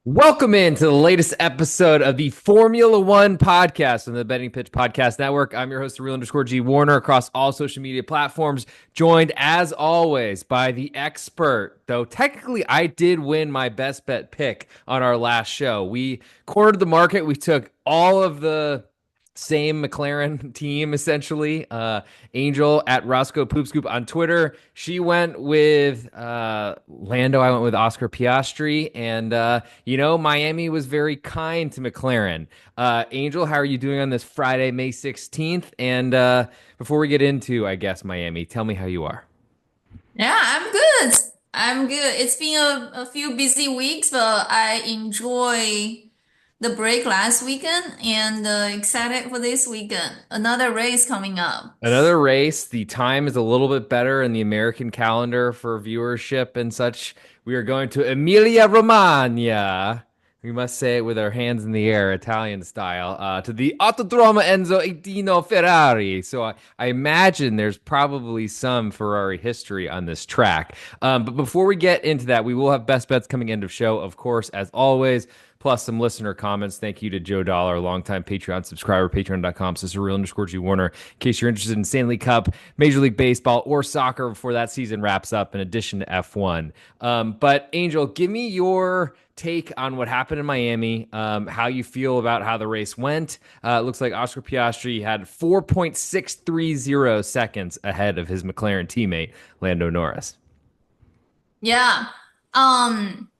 Welcome into the latest episode of the Formula One podcast on the Betting Pitch Podcast Network. I'm your host, real_G Warner, across all social media platforms, joined as always by the expert. Though technically, I did win my best bet pick on our last show. We cornered the market. We took all of the same McLaren team essentially. Angel at Roscoe Poop Scoop on Twitter. She went with Lando. I went with Oscar Piastri, and Miami was very kind to McLaren. Angel, how are you doing on this Friday, May 16th? And before we get into, I guess, Miami, tell me how you are. Yeah, I'm good. I'm good. It's been a few busy weeks, but I enjoy the break last weekend and excited for this weekend. Another race coming up. Another race. The time is a little bit better in the American calendar for viewership and such. We are going to Emilia Romagna. We must say it with our hands in the air, Italian style, to the Autodromo Enzo Itino Ferrari. So I imagine there's probably some Ferrari history on this track. But before we get into that, we will have best bets coming end of show, of course, as always, plus some listener comments. Thank you to Joe Dollar, longtime Patreon subscriber, patreon.com/real_G Warner. In case you're interested in Stanley Cup, Major League Baseball, or soccer before that season wraps up, in addition to F1. But Angel, give me your take on what happened in Miami, how you feel about how the race went. It looks like Oscar Piastri had 4.630 seconds ahead of his McLaren teammate, Lando Norris. Yeah. Um,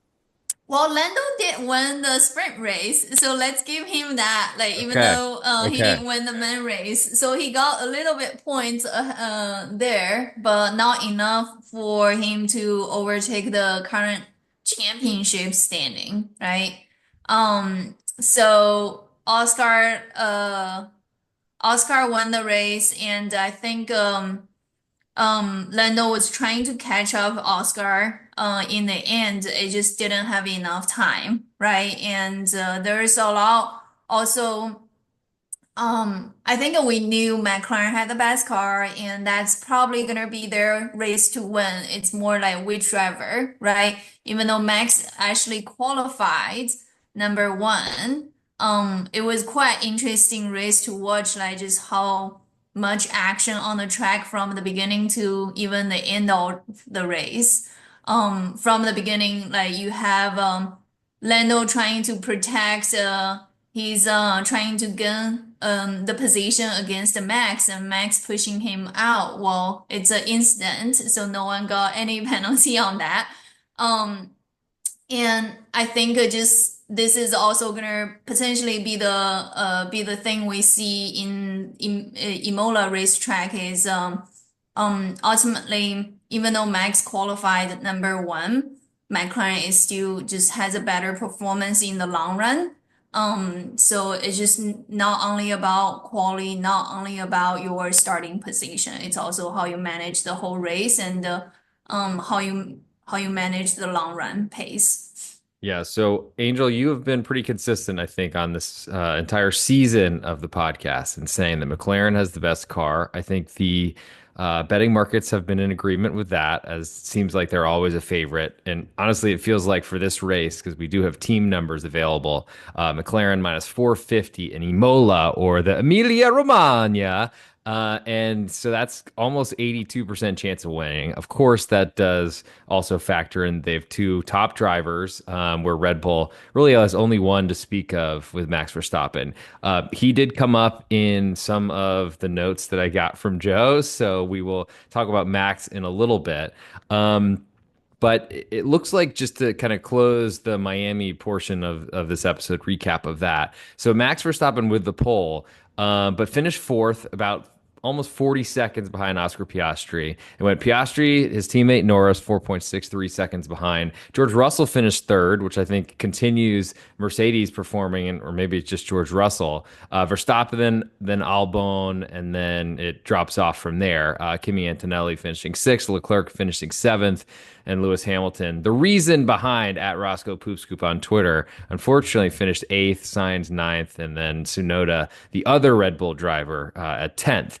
well, Lando did win the sprint race, so let's give him that. Like, even Okay. though he Okay. didn't win the main race, so he got a little bit points there, but not enough for him to overtake the current championship standing, right? So Oscar won the race, and I think Lando was trying to catch up Oscar. In the end, it just didn't have enough time, right? And there's a lot also. I think we knew McLaren had the best car, and that's probably gonna be their race to win. It's more like which driver, right? Even though Max actually qualified number one, it was quite interesting race to watch, like just how much action on the track from the beginning to even the end of the race. From the beginning, like you have Lando trying to protect he's trying to gain the position against Max, and Max pushing him out. Well, it's an incident, so no one got any penalty on that. Um, and I think just this is also gonna potentially be the thing we see in Imola racetrack is ultimately, even though Max qualified number one, McLaren is still just has a better performance in the long run. So it's just not only about quality, not only about your starting position. It's also how you manage the whole race and how you manage the long run pace. Yeah, so Angel, you have been pretty consistent, I think, on this entire season of the podcast and saying that McLaren has the best car. I think the betting markets have been in agreement with that, as it seems like they're always a favorite. And honestly, it feels like for this race, because we do have team numbers available, McLaren minus 450 and Imola or the Emilia Romagna. And so that's almost 82% chance of winning. Of course, that does also factor in they have two top drivers, where Red Bull really has only one to speak of with Max Verstappen. He did come up in some of the notes that I got from Joe, so we will talk about Max in a little bit. But it looks like, just to kind of close the Miami portion of this episode, recap of that. So Max Verstappen with the pole, but finished fourth, about almost 40 seconds behind Oscar Piastri. And when Piastri, his teammate Norris, 4.63 seconds behind. George Russell finished third, which I think continues Mercedes performing, or maybe it's just George Russell. Verstappen, then Albon, and then it drops off from there. Kimi Antonelli finishing sixth, Leclerc finishing seventh, and Lewis Hamilton. The reason behind at Roscoe Poop Scoop on Twitter, unfortunately finished eighth, Sainz ninth, and then Tsunoda, the other Red Bull driver, at 10th.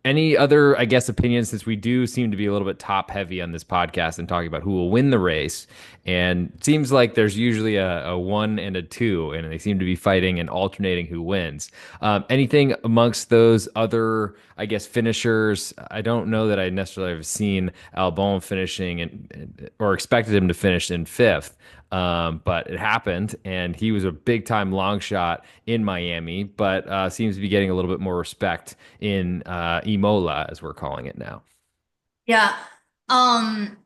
Any other, I guess, opinions since we do seem to be a little bit top heavy on this podcast and talking about who will win the race? And it seems like there's usually a one and a two, and they seem to be fighting and alternating who wins. Anything amongst those other, I guess, finishers? I don't know that I necessarily have seen Albon finishing or expected him to finish in fifth. But it happened, and he was a big time long shot in Miami, but seems to be getting a little bit more respect in Imola, as we're calling it now. Yeah. Um,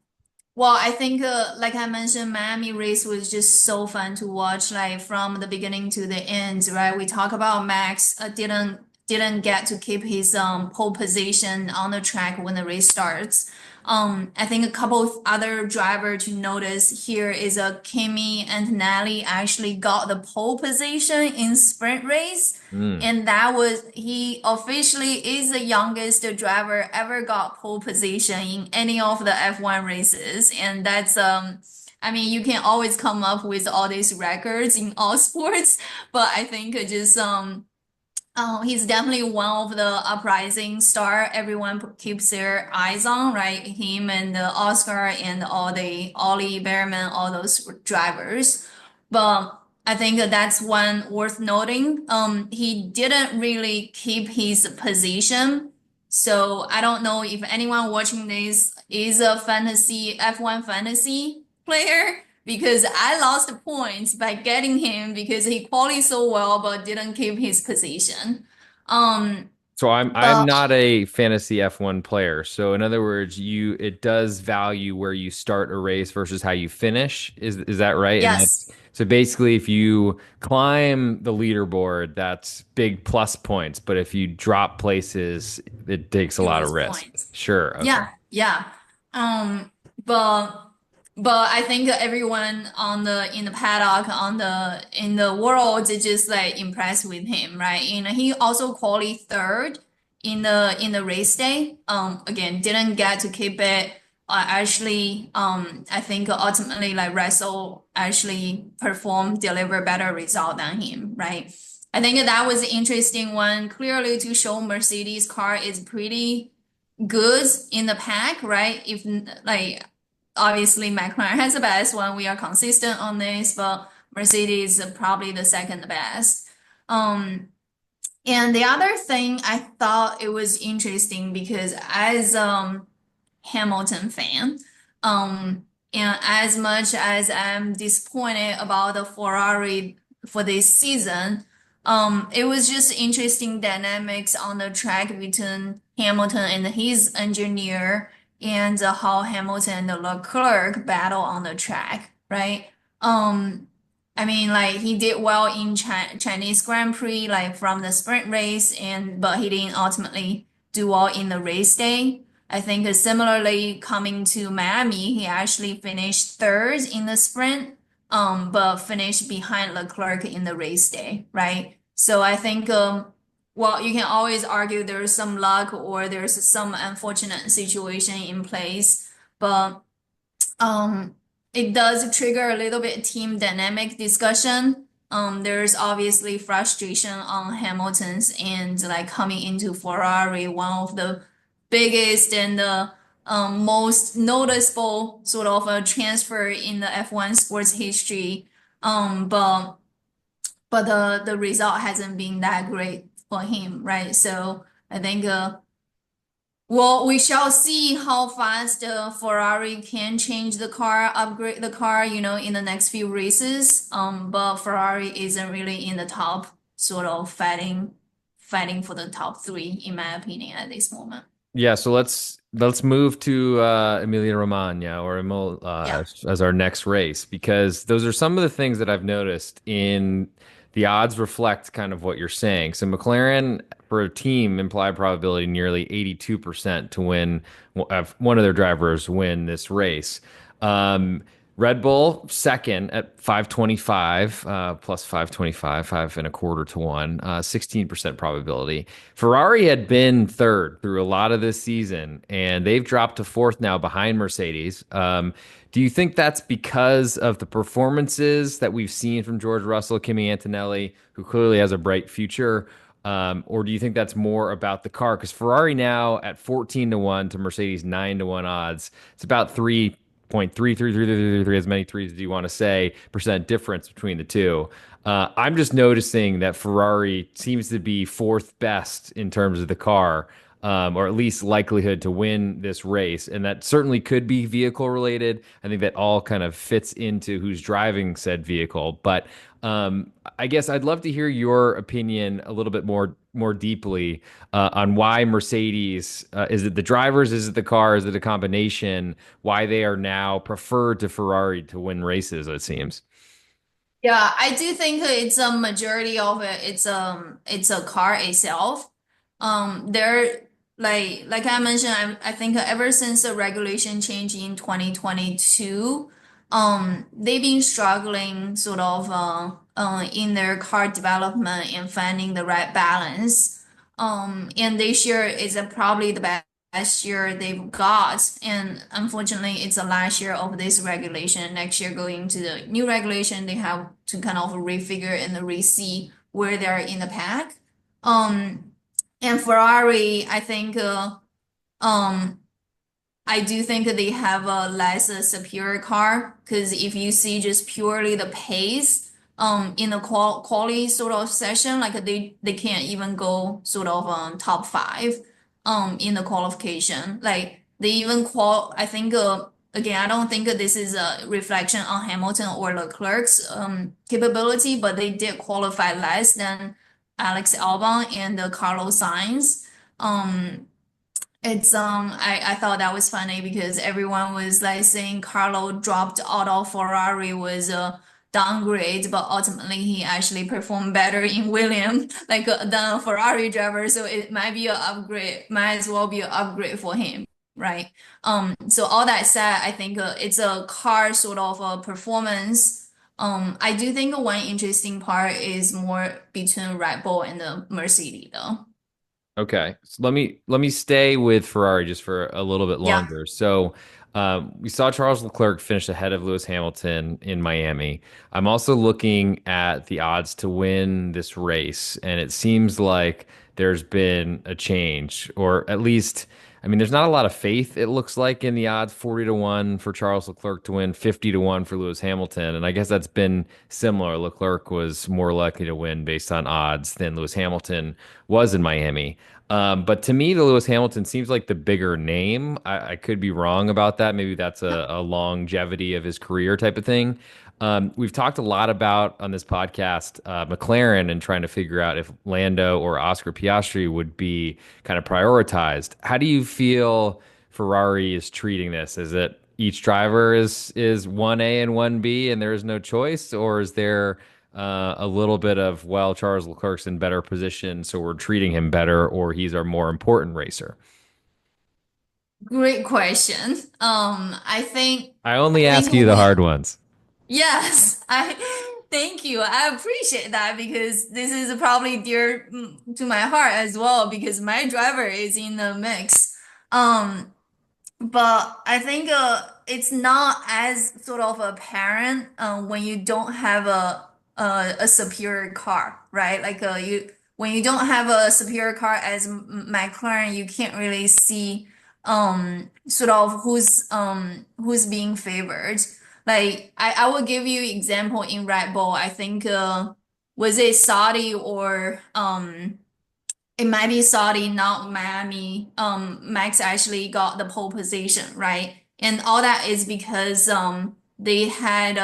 well, I think, like I mentioned, Miami race was just so fun to watch, like from the beginning to the end, right? We talk about Max didn't get to keep his pole position on the track when the race starts. I think a couple of other driver to notice here is Kimi Antonelli actually got the pole position in sprint race. Mm. And that was he officially is the youngest driver ever got pole position in any of the F1 races. And that's I mean you can always come up with all these records in all sports, but I think just he's definitely one of the uprising star everyone keeps their eyes on, right? Him and Oscar and all the Ollie Behrman, all those drivers. But I think that's one worth noting. He didn't really keep his position. So I don't know if anyone watching this is a fantasy F1 fantasy player because I lost points by getting him because he qualified so well but didn't keep his position. Um, So I'm but not a fantasy F1 player. So in other words, you it does value where you start a race versus how you finish. Is that right? And that's yes, so basically if you climb the leaderboard, that's big plus points. But if you drop places, it takes a you lot of lose risk. points. Sure. Okay. Yeah, yeah. Um, but but I think everyone on the in the paddock on the in the world is just like impressed with him, right? And he also qualified third in the race day. Again, didn't get to keep it. Actually, I think ultimately like Russell actually performed, deliver better result than him, right? I think that was an interesting one, clearly to show Mercedes car is pretty good in the pack, right? If like obviously McLaren has the best one, we are consistent on this, but Mercedes is probably the second best. Um, and the other thing I thought it was interesting because as Hamilton fan. And as much as I'm disappointed about the Ferrari for this season, it was just interesting dynamics on the track between Hamilton and his engineer and how Hamilton and Leclerc battle on the track, right? Um, I mean, like he did well in Chinese Grand Prix, like from the sprint race, and but he didn't ultimately do well in the race day. I think similarly coming to Miami, he actually finished third in the sprint, but finished behind Leclerc in the race day, right? So I think, well, you can always argue there's some luck or there's some unfortunate situation in place, but um, it does trigger a little bit team dynamic discussion. There's obviously frustration on Hamilton's end, like coming into Ferrari, one of the biggest and the most noticeable sort of a transfer in the F1 sports history. But the result hasn't been that great for him, right? So I think well, we shall see how fast Ferrari can change the car, upgrade the car, in the next few races. But Ferrari isn't really in the top, sort of fighting for the top three, in my opinion, at this moment. Yeah, so let's move to Emilia Romagna or Yeah. as our next race because those are some of the things that I've noticed in the odds reflect kind of what you're saying. So McLaren for a team implied probability nearly 82% to win have one of their drivers win this race. Um, Red Bull second at 525 plus 525, five and a quarter to one, 16% probability. Ferrari had been third through a lot of this season, and they've dropped to fourth now behind Mercedes. Do you think that's because of the performances that we've seen from George Russell, Kimi Antonelli, who clearly has a bright future? Or do you think that's more about the car? Because Ferrari now at 14 to 1 to Mercedes 9 to 1 odds, it's about 3.3333, as many threes as you want to say, percent difference between the two. I'm just noticing that Ferrari seems to be fourth best in terms of the car, or at least likelihood to win this race. And that certainly could be vehicle related. I think that all kind of fits into who's driving said vehicle. But I guess I'd love to hear your opinion a little bit more deeply on why Mercedes, is it the drivers, is it the car, is it a combination? Why they are now preferred to Ferrari to win races, it seems. Yeah, I do think it's a majority of it. It's a car itself. There like I mentioned, I think ever since the regulation change in 2022, they've been struggling sort of in their car development and finding the right balance. And this year is probably the best year they've got. And unfortunately, it's the last year of this regulation. Next year, going to the new regulation, they have to kind of refigure and re-see where they're in the pack. Um, and Ferrari, um, I do think they have a less superior car because if you see just purely the pace, in the quality sort of session, like they can't even go sort of top five, in the qualification. Like they even I think again, I don't think this is a reflection on Hamilton or Leclerc's capability, but they did qualify less than Alex Albon and Carlos Sainz. Um, I thought that was funny because everyone was like saying Carlo dropped out of Ferrari was a downgrade, but ultimately he actually performed better in Williams like than a Ferrari driver, so it might be an upgrade, might as well be an upgrade for him, right? So all that said, I think it's a car sort of a performance. I do think one interesting part is more between Red Bull and the Mercedes though. Okay, so let me stay with Ferrari just for a little bit Yeah. longer. So, we saw Charles Leclerc finish ahead of Lewis Hamilton in Miami. I'm also looking at the odds to win this race, and it seems like there's been a change, or at least, I mean, there's not a lot of faith, it looks like, in the odds 40 to 1 for Charles Leclerc to win, 50 to 1 for Lewis Hamilton. And I guess that's been similar. Leclerc was more likely to win based on odds than Lewis Hamilton was in Miami. But to me, the Lewis Hamilton seems like the bigger name. I could be wrong about that. Maybe that's a longevity of his career type of thing. We've talked a lot about on this podcast McLaren and trying to figure out if Lando or Oscar Piastri would be kind of prioritized. How do you feel Ferrari is treating this? Is it each driver is 1A and 1B and there is no choice, or is there a little bit of, well, Charles Leclerc's in better position, so we're treating him better, or he's our more important racer? Great question. I only I think ask you the we, hard ones. yes, I thank you. I appreciate that because this is probably dear to my heart as well because my driver is in the mix. Um, but I think it's not as sort of apparent when you don't have a superior car, right? Like you when you don't have a superior car as McLaren, you can't really see sort of who's being favored. Like I will give you example in Red Bull. I think was it Saudi or it might be Saudi, not Miami. Max actually got the pole position, right? And all that is because they had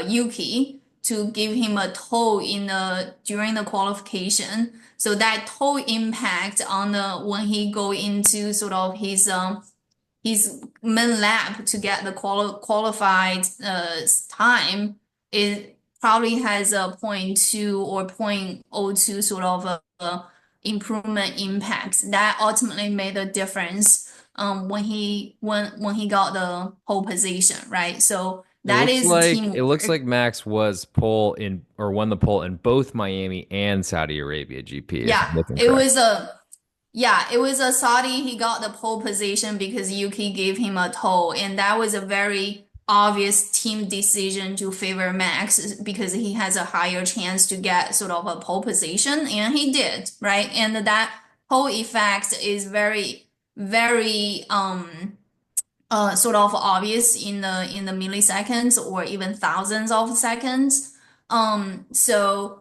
Yuki to give him a tow in the during the qualification. So that tow impact on the when he go into sort of his main lap to get the qualified time, it probably has a point 0.2 or 0.02 sort of improvement impact that ultimately made a difference when he got the pole position, right? So that is It looks teamwork. like Max was pole in or won the pole in both Miami and Saudi Arabia GP, if Yeah, I'm looking it correct. was a yeah, it was a Saudi. He got the pole position because Yuki gave him a toll, and that was a very obvious team decision to favor Max because he has a higher chance to get sort of a pole position, and he did, right? And that whole effect is very sort of obvious in the milliseconds or even thousands of seconds. So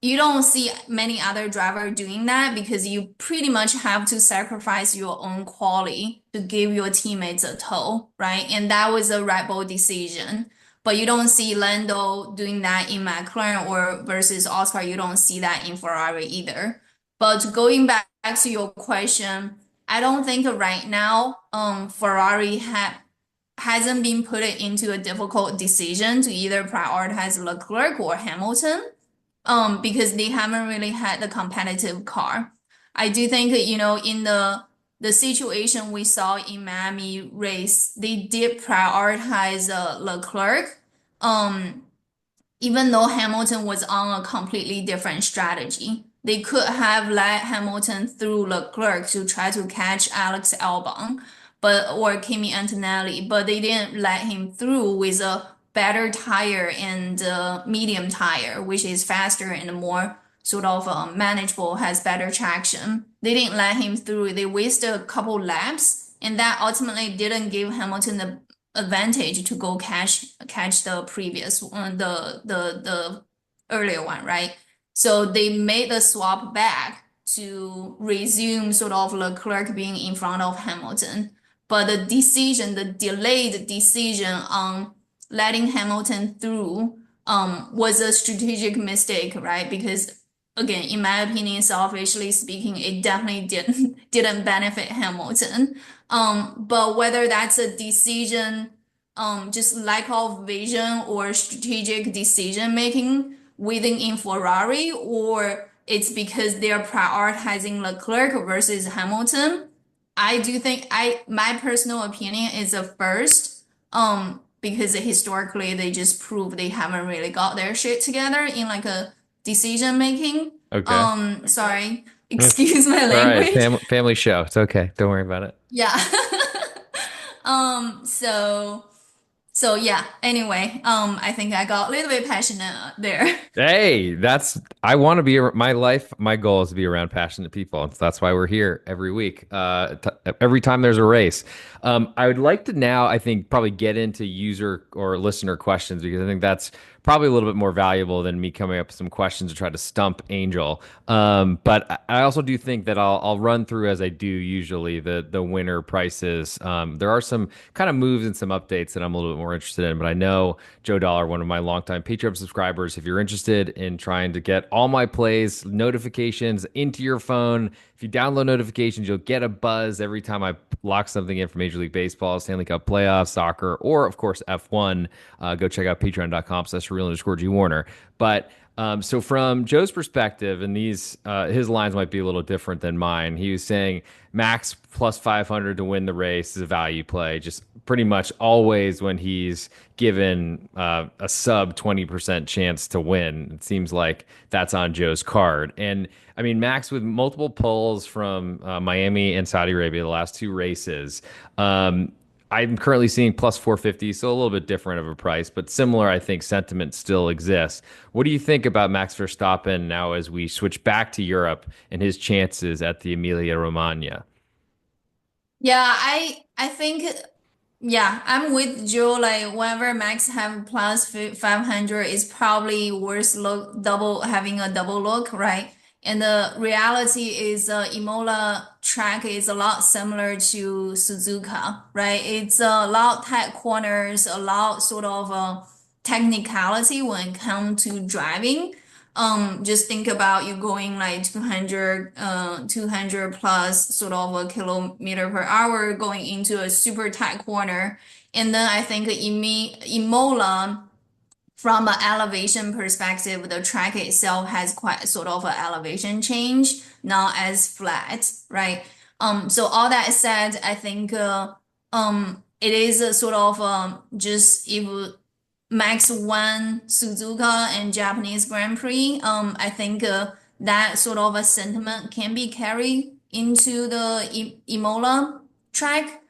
you don't see many other driver doing that because you pretty much have to sacrifice your own quality to give your teammates a tow, right? And that was a Red Bull decision. But you don't see Lando doing that in McLaren or versus Oscar. You don't see that in Ferrari either. But going back to your question, I don't think right now, Ferrari hasn't been put into a difficult decision to either prioritize Leclerc or Hamilton, because they haven't really had the competitive car. I do think, in the situation we saw in Miami race, they did prioritize Leclerc. Um, even though Hamilton was on a completely different strategy. They could have let Hamilton through Leclerc to try to catch Alex Albon, or Kimi Antonelli, but they didn't let him through with a better tire and medium tire, which is faster and more sort of manageable, has better traction. They didn't let him through. They wasted a couple laps, and that ultimately didn't give Hamilton the advantage to go catch the previous one, the earlier one, right? So they made the swap back to resume sort of Leclerc being in front of Hamilton. But the delayed decision on letting Hamilton through was a strategic mistake, right? Because again, in my opinion, selfishly speaking, it definitely didn't benefit Hamilton. But whether that's a decision, just lack of vision or strategic decision making within in Ferrari, or it's because they're prioritizing Leclerc versus Hamilton. I do think my personal opinion is a first, because historically they just prove they haven't really got their shit together in like a decision making. Okay. Sorry, It's excuse my all right. language. Family show. It's okay. Don't worry about it. Yeah. So yeah, anyway, I think I got a little bit passionate there. Hey, I want to be my life. My goal is to be around passionate people. And so that's why we're here every week. Every time there's a race. I would like to now, I think, probably get into user or listener questions because I think that's probably a little bit more valuable than me coming up with some questions to try to stump Angel. But I also do think that I'll run through as I do usually the winner prices. There are some kind of moves and some updates that I'm a little bit more interested in, but I know Joe Dollar, one of my longtime Patreon subscribers, if you're interested in trying to get all my plays, notifications into your phone, if you download notifications, you'll get a buzz every time I lock something in from Major League Baseball, Stanley Cup playoffs, soccer, or of course F1. Go check out patreon.com/real_G Warner. But so from Joe's perspective, and his lines might be a little different than mine. He was saying Max plus 500 to win the race is a value play. Just pretty much always when he's given a sub 20% chance to win, it seems like that's on Joe's card. And I mean, Max with multiple polls from Miami and Saudi Arabia, the last two races. I'm currently seeing plus 450, so a little bit different of a price, but similar, I think, sentiment still exists. What do you think about Max Verstappen now as we switch back to Europe and his chances at the Emilia Romagna? Yeah, I think, yeah, I'm with Joe. Like whenever Max have plus 500 is probably worth look double having a double look, right? And the reality is, Imola track is a lot similar to Suzuka, right? It's a lot tight corners, a lot sort of technicality when it comes to driving. Just think about you going like 200 plus sort of a kilometer per hour going into a super tight corner. And then I think Imola, from an elevation perspective, the track itself has quite sort of an elevation change, not as flat, right? So all that said, I think it is a sort of just if Max won Suzuka and Japanese Grand Prix, I think that sort of a sentiment can be carried into the Imola track.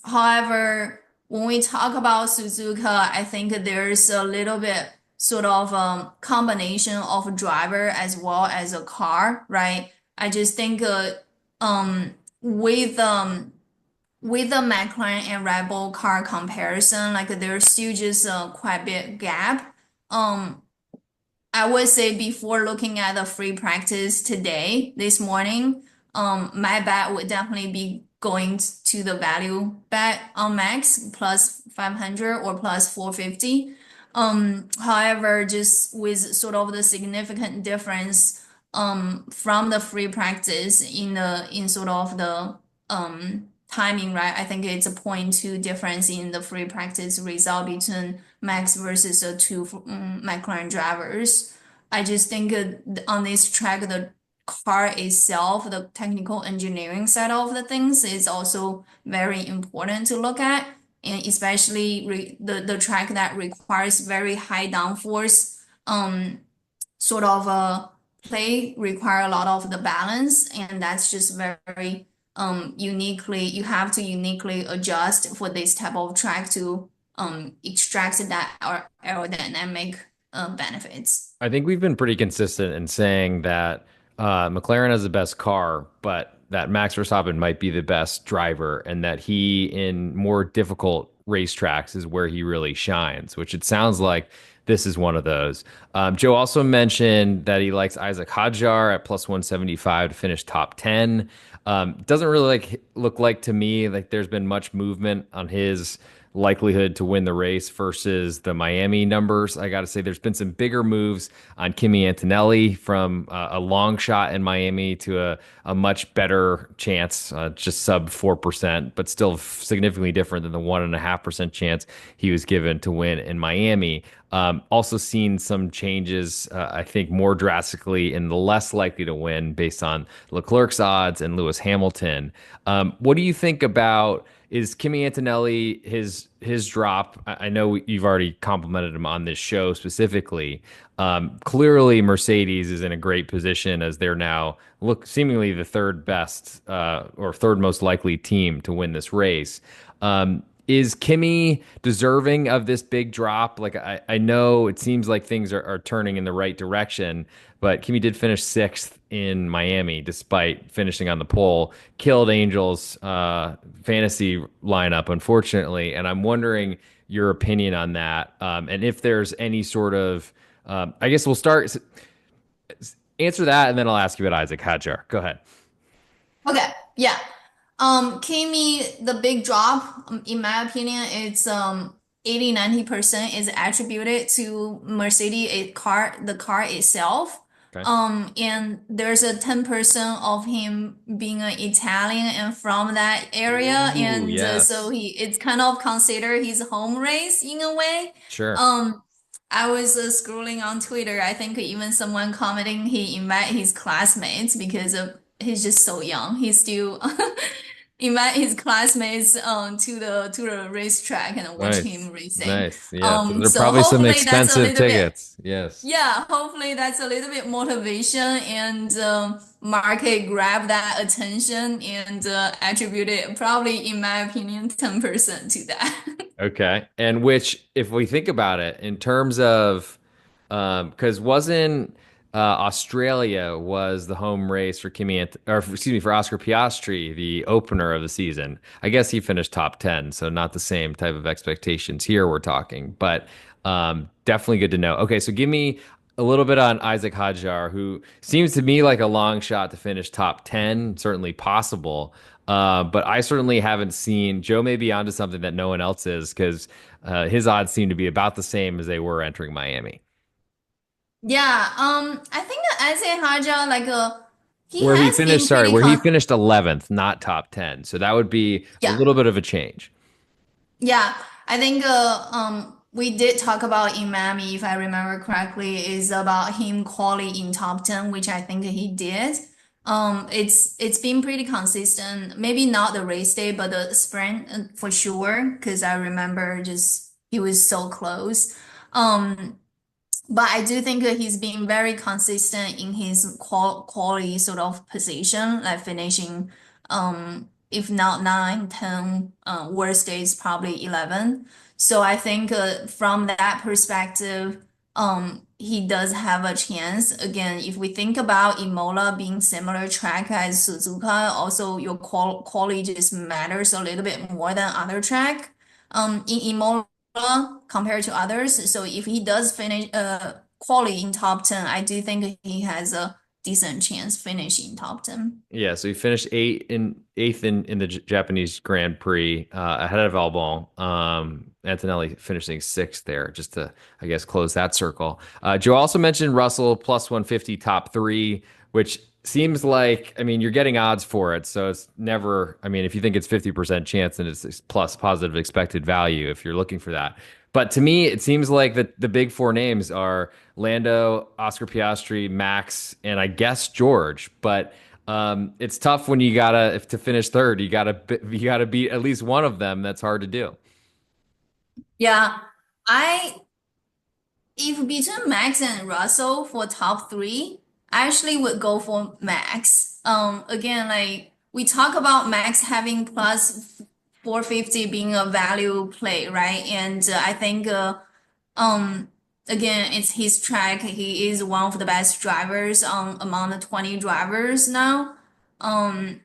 However, when we talk about Suzuka, I think there's a little bit sort of combination of driver as well as a car, right? I just think um, with with the McLaren and Red Bull car comparison, like there's still just a quite big gap. Um, I would say before looking at the free practice today, this morning, my bet would definitely be going to the value bet on Max plus 500 or plus 450. However, just with sort of the significant difference from the free practice in sort of the timing, right? I think it's a point two difference in the free practice result between Max versus the two McLaren drivers. I just think on this track, the car itself, the technical engineering side of the things is also very important to look at, and especially the track that requires very high downforce, sort of play require a lot of the balance, and that's just very uniquely you have to uniquely adjust for this type of track to extract that aerodynamic benefits. I think we've been pretty consistent in saying that McLaren has the best car, but that Max Verstappen might be the best driver, and that he, in more difficult racetracks, is where he really shines, which it sounds like this is one of those. Joe also mentioned that he likes Isaac Hadjar at plus 175 to finish top 10. Doesn't really look like to me like there's been much movement on his likelihood to win the race versus the Miami numbers. I got to say, there's been some bigger moves on Kimi Antonelli from a long shot in Miami to a much better chance, just sub 4%, but still significantly different than the 1.5% chance he was given to win in Miami. Also seen some changes, I think, more drastically in the less likely to win based on Leclerc's odds and Lewis Hamilton. What do you think about? Is Kimi Antonelli his drop? I know you've already complimented him on this show specifically. Clearly, Mercedes is in a great position as they're now look seemingly the third best or third most likely team to win this race. Is Kimi deserving of this big drop? Like I know it seems like things are turning in the right direction, but Kimi did finish sixth in Miami despite finishing on the pole. Killed Angels fantasy lineup, unfortunately, and I'm wondering your opinion on that, and if there's any sort of I guess we'll start answer that, and then I'll ask you about Isaac Hadjar. Go ahead. Okay, yeah. Kimi, the big drop, in my opinion, it's 80-90% is attributed to Mercedes car, the car itself. Okay. And there's a 10% of him being an Italian and from that area, Ooh, and so yes. it's kind of considered his home race in a way. Sure. Um, I was scrolling on Twitter. I think even someone commenting he invite his classmates because of he's just so young. He still invite his classmates to the racetrack and watch Nice. him racing. Nice. Yeah. Those are So probably some hopefully that's a expensive little bit tickets. Yes. yeah, hopefully that's a little bit motivation and market grab that attention and attribute it probably in my opinion 10% to that. Okay. And which, if we think about it in terms of, because wasn't Australia was the home race for or excuse me, for Oscar Piastri, the opener of the season. I guess he finished top 10, so not the same type of expectations here we're talking, but definitely good to know. Okay, so give me a little bit on Isaac Hadjar, who seems to me like a long shot to finish top 10, certainly possible. But I certainly haven't seen Joe may be onto something that no one else is because his odds seem to be about the same as they were entering Miami, Yeah, I think Isaiah Haja he where he has finished, been sorry, pretty where he con finished 11th, not top 10. So that would be a yeah. little bit of a change. Yeah, I think we did talk about Imami, if I remember correctly, is about him quality in top 10, which I think he did. It's been pretty consistent. Maybe not the race day, but the sprint for sure, because I remember just he was so close. Um, but I do think that he's been very consistent in his quality sort of position, like finishing. if not 9, 10, worst days probably 11. So I think from that perspective, he does have a chance. Again, if we think about Imola being similar track as Suzuka, also your quality just matters a little bit more than other track. In Imola compared to others. So if he does finish quality in top 10, I do think he has a decent chance finishing top 10. Yeah, so he finished eighth in the Japanese Grand Prix, ahead of Albon. Antonelli finishing sixth there, just to, I guess, close that circle. Joe also mentioned Russell plus 150 top three, which seems like, I mean, you're getting odds for it, so it's never, I mean, if you think it's 50% chance, then it's plus positive expected value if you're looking for that. But to me, it seems like the big four names are Lando, Oscar Piastri, Max, and I guess George. But it's tough when you gotta if to finish third, you gotta beat at least one of them. That's hard to do. Yeah, I if between Max and Russell for top three, I actually would go for Max. Again, like we talk about Max having plus 450 being a value play, right? And I think um again, it's his track. He is one of the best drivers among the 20 drivers now. Um,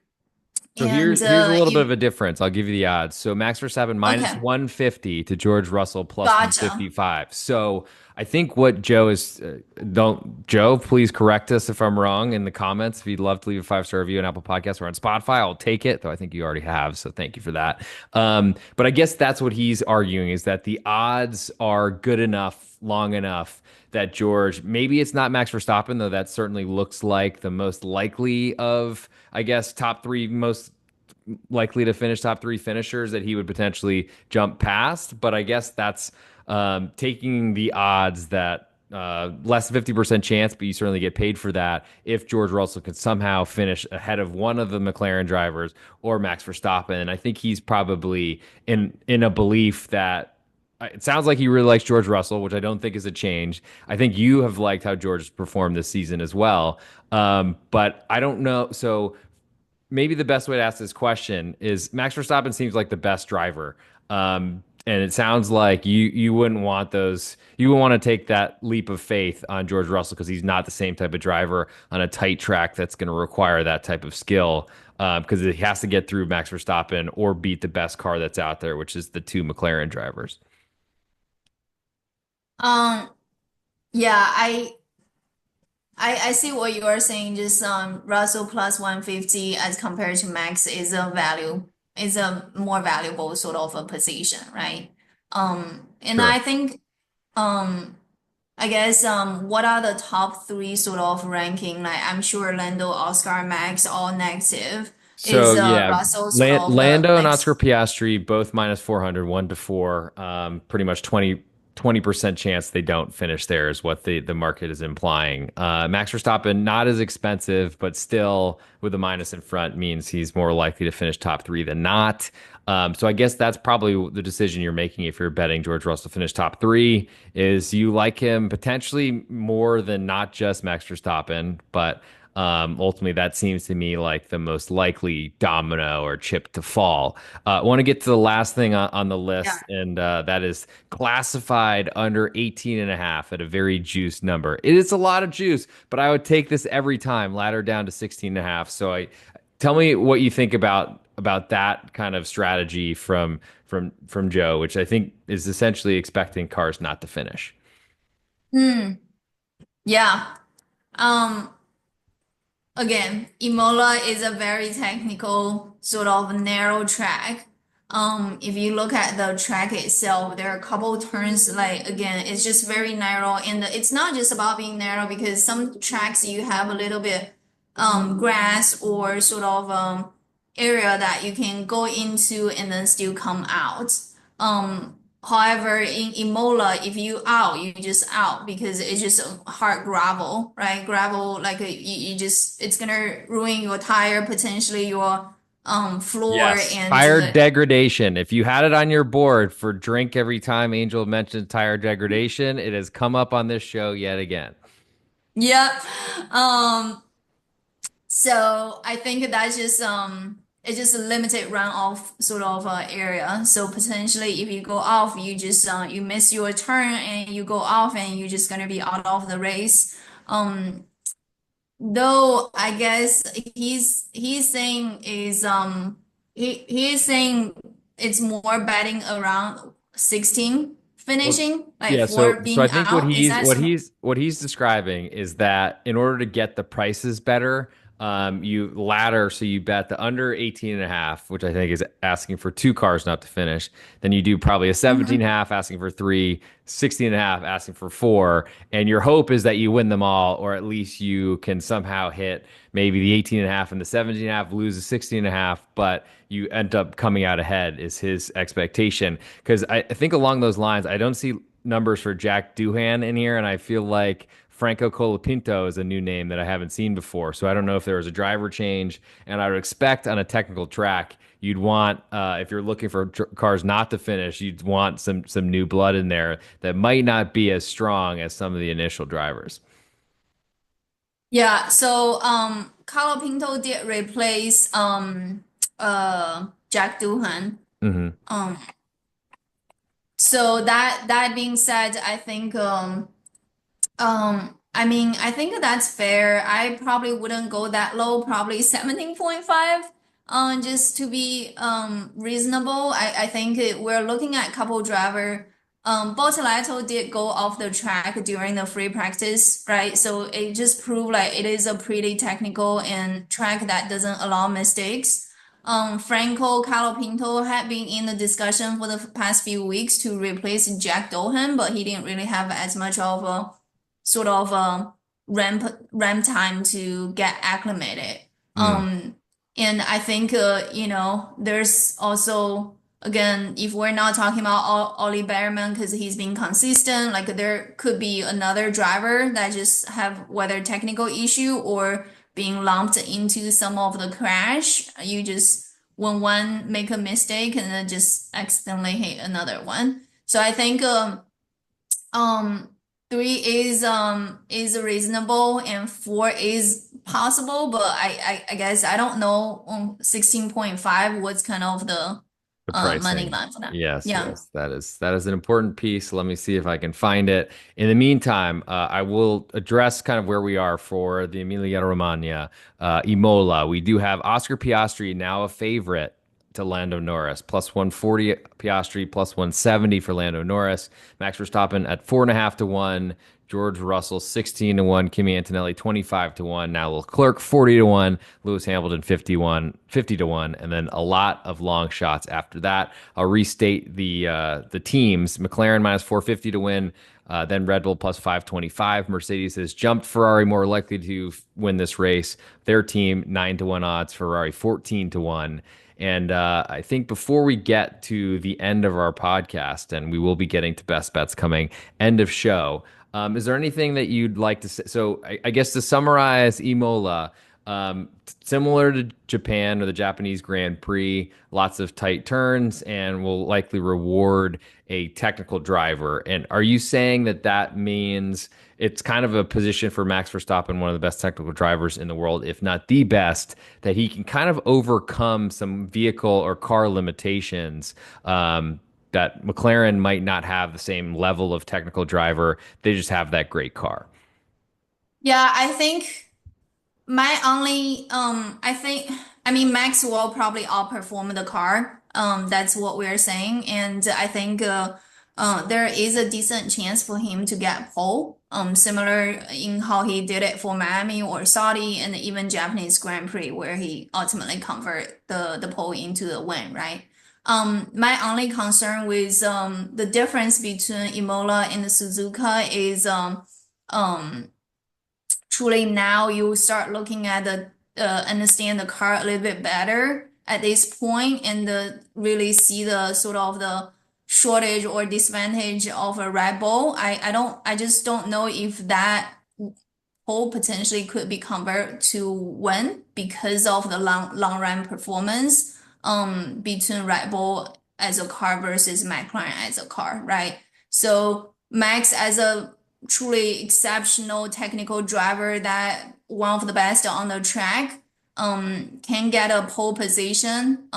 So and here's a little bit if of a difference. I'll give you the odds. So Max Verstappen minus okay, 150 to George Russell plus gotcha. 155. So I think what Joe is don't Joe, please correct us if I'm wrong in the comments. If you'd love to leave a 5-star review on Apple Podcasts or on Spotify, I'll take it. Though I think you already have, so thank you for that. But I guess that's what he's arguing is that the odds are good enough, long enough that George, maybe it's not Max Verstappen, though that certainly looks like the most likely of, I guess, top three most likely to finish top three finishers that he would potentially jump past. But I guess that's taking the odds that less than 50% chance, but you certainly get paid for that if George Russell could somehow finish ahead of one of the McLaren drivers or Max Verstappen. And I think he's probably in a belief that it sounds like he really likes George Russell, which I don't think is a change. I think you have liked how George has performed this season as well. But I don't know. So maybe the best way to ask this question is Max Verstappen seems like the best driver. And it sounds like you wouldn't want those, you would want to take that leap of faith on George Russell because he's not the same type of driver on a tight track that's going to require that type of skill. Because he has to get through Max Verstappen or beat the best car that's out there, which is the two McLaren drivers. Um, yeah, I see what you are saying. Just Russell plus 150 as compared to Max is a more valuable sort of a position, right? And Sure. I think I guess what are the top three sort of ranking? Like I'm sure Lando, Oscar, Max all negative. So Is yeah, Russell sort of the Lando and Oscar next? Piastri both minus 400, 1 to 4. Pretty much 20% chance they don't finish there is what the market is implying. Max Verstappen not as expensive, but still with a minus in front means he's more likely to finish top three than not. So I guess that's probably the decision you're making if you're betting George Russell to finish top three is you like him potentially more than not just Max Verstappen, but ultimately, that seems to me like the most likely domino or chip to fall. I want to get to the last thing on the Yeah. list, and that is classified under 18 and a half at a very juiced number. It is a lot of juice, but I would take this every time, ladder down to 16 and a half. So tell me what you think about that kind of strategy from Joe, which I think is essentially expecting cars not to finish. Hmm. Yeah. Um, Again, Imola is a very technical, sort of narrow track. If you look at the track itself, there are a couple turns, like again, it's just very narrow, and it's not just about being narrow because some tracks you have a little bit grass or sort of area that you can go into and then still come out. However, in Imola, if you out, you just out because it's just a hard gravel, right? Gravel, like you just, it's gonna ruin your tire, potentially your floor, Yes. and Tire degradation. If you had it on your board for drink every time Angel mentioned tire degradation, it has come up on this show yet again. yeah. So I think that's just it's just a limited runoff sort of area. So potentially, if you go off, you just you miss your turn and you go off, and you're just gonna be out of the race. Um, though I guess he's saying is he is saying it's more betting around 16 Well, finishing, like yeah, for so I being think what out. Is he's that what so? he's what he's describing is that in order to get the prices better, you ladder, so you bet the under 18 and a half, which I think is asking for two cars not to finish. Then you do probably a 17 Mhm. and a half asking for three, 16 and a half asking for four, and your hope is that you win them all, or at least you can somehow hit maybe the 18 and a half and the 17 and a half, lose the 16 and a half, but you end up coming out ahead is his expectation. Because I think along those lines, I don't see numbers for Jack Doohan in here, and I feel like Franco Colapinto is a new name that I haven't seen before. So I don't know if there was a driver change, and I would expect on a technical track you'd want if you're looking for cars not to finish, you'd want some new blood in there that might not be as strong as some of the initial drivers. Yeah, so Carlo Pinto did replace Jack Doohan. Hmm. Um so that being said, I think I mean, I think that's fair. I probably wouldn't go that low, probably 17.5, just to be reasonable. I think we're looking at couple driver. Bortoleto did go off the track during the free practice, right? So it just proved like it is a pretty technical and track that doesn't allow mistakes. Franco Colapinto had been in the discussion for the past few weeks to replace Jack Dohan, but he didn't really have as much of a sort of ramp time to get acclimated. Mm. Um, and I think there's also again, if we're not talking about Ollie Behrman because he's been consistent, like there could be another driver that just have whether technical issue or being lumped into some of the crash. You just when one make a mistake and then just accidentally hit another one. So I think um, three is reasonable and four is possible, but I guess I don't know on 16.5 what's kind of the The money pricing. line for that. Yes, Yeah. yes, that is an important piece. Let me see if I can find it. In the meantime, I will address kind of where we are for the Emilia Romagna, Imola. We do have Oscar Piastri now a favorite to Lando Norris, plus 140 Piastri, plus 170 for Lando Norris. Max Verstappen at 4.5 to 1. George Russell 16 to 1, Kimi Antonelli 25 to 1, now Leclerc 40 to 1, Lewis Hamilton 50 to 1, and then a lot of long shots after that. I'll restate the teams. McLaren minus 450 to win, then Red Bull plus 525. Mercedes has jumped Ferrari, more likely to win this race. Their team 9 to 1 odds, Ferrari 14 to 1. And I think before we get to the end of our podcast, and we will be getting to best bets coming end of show, is there anything that you'd like to say? So I guess to summarize Imola, similar to Japan or the Japanese Grand Prix, lots of tight turns and will likely reward a technical driver. And are you saying that that means it's kind of a position for Max Verstappen, one of the best technical drivers in the world, if not the best, that he can kind of overcome some vehicle or car limitations? That McLaren might not have the same level of technical driver. They just have that great car. Yeah, I think my only I think I mean Max will probably outperform the car. That's what we're saying, and I think there is a decent chance for him to get pole. Similar in how he did it for Miami or Saudi and even Japanese Grand Prix, where he ultimately convert the pole into the win, right? My only concern with the difference between Imola and the Suzuka is um truly now you start looking at the understand the car a little bit better at this point and really see the sort of the shortage or disadvantage of a Red Bull. I just don't know if that pole potentially could be converted to win because of the long run performance between Red Bull as a car versus McLaren as a car, right? So Max as a truly exceptional technical driver that one of the best on the track. can get a pole position.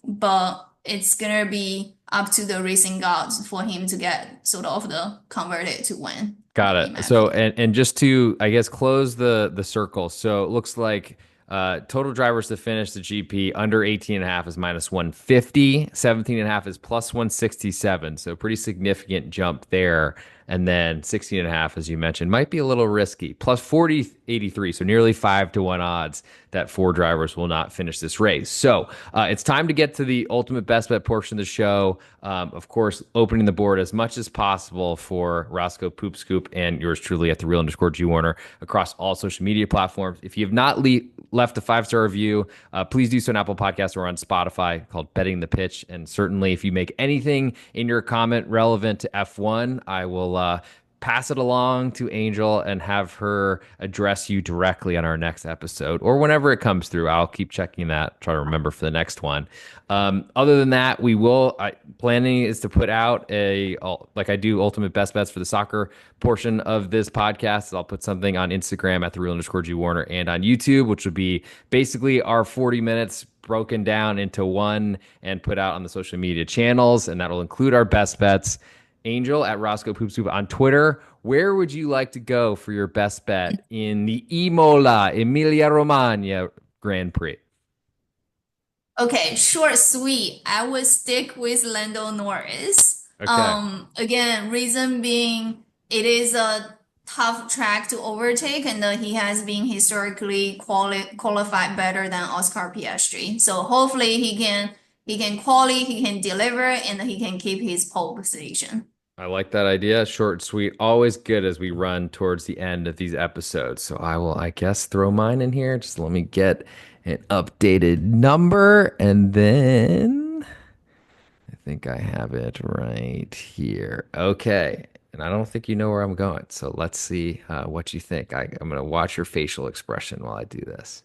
But it's gonna be up to the racing gods for him to get sort of the converted to win, Got in it. my So opinion. and just to I guess close the circle. So it looks like total drivers to finish the GP under 18 and a half is minus 150, 17 and a half is plus 167. So pretty significant jump there. And then 16 and a half, as you mentioned, might be a little risky. Plus 40.83, so nearly 5 to 1 odds that four drivers will not finish this race. So it's time to get to the ultimate best bet portion of the show. Of course, opening the board as much as possible for Roscoe Poop Scoop and yours truly at the real underscore G Warner across all social media platforms. If you have not left a 5-star review, please do so on Apple Podcasts or on Spotify called Betting the Pitch. And certainly, if you make anything in your comment relevant to F1, I will pass it along to Angel and have her address you directly on our next episode or whenever it comes through. I'll keep checking that, try to remember for the next one. Other than that, we will. Planning is to put out like I do ultimate best bets for the soccer portion of this podcast. I'll put something on Instagram at the real underscore G Warner and on YouTube, which would be basically our 40 minutes broken down into one and put out on the social media channels, and that'll include our best bets. Angel at Roscoe Poop Soup on Twitter. Where would you like to go for your best bet in the Emilia Romagna Grand Prix? Okay, short, sweet. I would stick with Lando Norris. Okay. Again, reason being it is a tough track to overtake, and he has been historically qualified better than Oscar Piastri. So hopefully he can deliver, and he can keep his pole position. I like that idea. Short and sweet. Always good as we run towards the end of these episodes. So I will, I guess, throw mine in here. Just let me get an updated number and then I think I have it right here. Okay. And I don't think you know where I'm going. So let's see what you think. I'm going to watch your facial expression while I do this.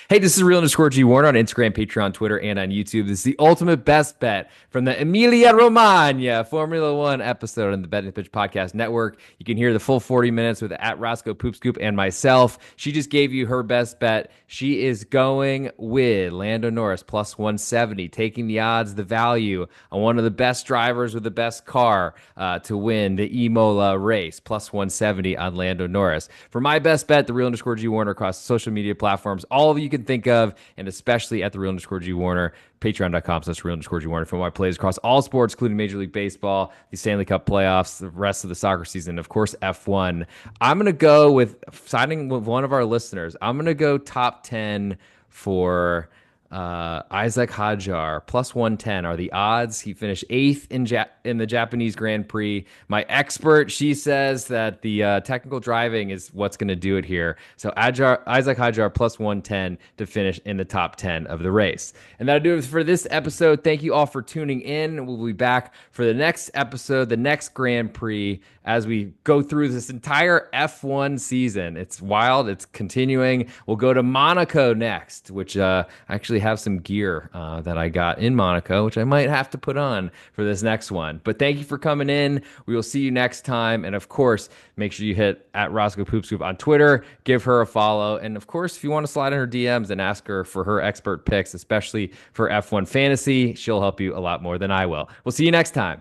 Hey, this is real underscore G Warner on Instagram, Patreon, Twitter, and on YouTube. This is the ultimate best bet from the Emilia Romagna Formula One episode on the Bet and Pitch Podcast Network. You can hear the full 40 minutes with at Roscoe Poop Scoop and myself. She just gave you her best bet. She is going with Lando Norris plus 170, taking the odds, the value on one of the best drivers with the best car to win the Imola race, plus 170 on Lando Norris. For my best bet, the real underscore G Warner across social media platforms, all of you can think of, and especially at the real underscore G Warner, patreon.com/real underscore G Warner for my plays across all sports, including Major League Baseball, the Stanley Cup playoffs, the rest of the soccer season, of course, F1. I'm going to go with signing with one of our listeners. I'm going to go top 10 for Isaac Hadjar plus 110 are the odds. He finished eighth in the Japanese Grand Prix. My expert, she says that the technical driving is what's going to do it here. So Isaac Hadjar plus 110 to finish in the top 10 of the race. And that'll do it for this episode. Thank you all for tuning in. We'll be back for the next episode, the next Grand Prix, as we go through this entire F1 season. It's wild. It's continuing. We'll go to Monaco next, which I actually have some gear that I got in Monaco, which I might have to put on for this next one. But thank you for coming in. We will see you next time. And of course, make sure you hit at Roscoe Poop Scoop on Twitter, give her a follow. And of course, if you want to slide in her DMs and ask her for her expert picks, especially for F1 fantasy, she'll help you a lot more than I will. We'll see you next time.